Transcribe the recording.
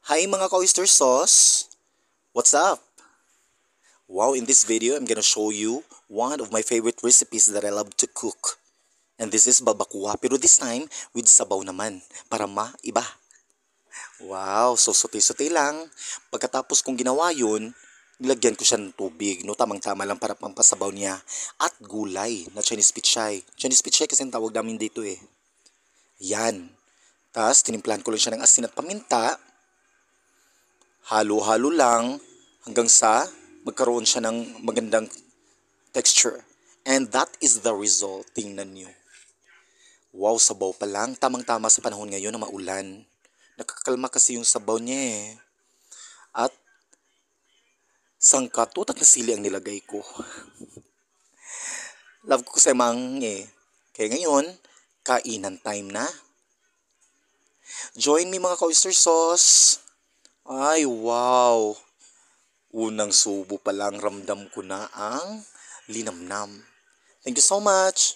Hi mga ka-oyster sauce! What's up? Wow, in this video, I'm gonna show you one of my favorite recipes that I love to cook. And this is babakua, pero this time with sabaw naman, para maiba. Wow, so sote-sote lang. Pagkatapos kong ginawa yun, nilagyan ko siya ng tubig, no? Tamang-tama lang para pampasabaw niya. At gulay na Chinese pichay. Chinese pichay kasi ang tawag namin dito eh. Yan. Tapos, tinimplahan ko lang siya ng asin at paminta. Halo-halo lang hanggang sa magkaroon siya ng magandang texture. And that is the result. Tingnan nyo. Wow, sabaw pa lang. Tamang-tama sa panahon ngayon na maulan. Nakakalma kasi yung sabaw niya eh. At sangkatutak na sili ang nilagay ko. Love ko kasi mang eh. Kaya ngayon, kainan time na. Join me mga ka-oyster sauce. Ay, wow. Unang subo pa lang ramdam ko na ang linamnam. Thank you so much.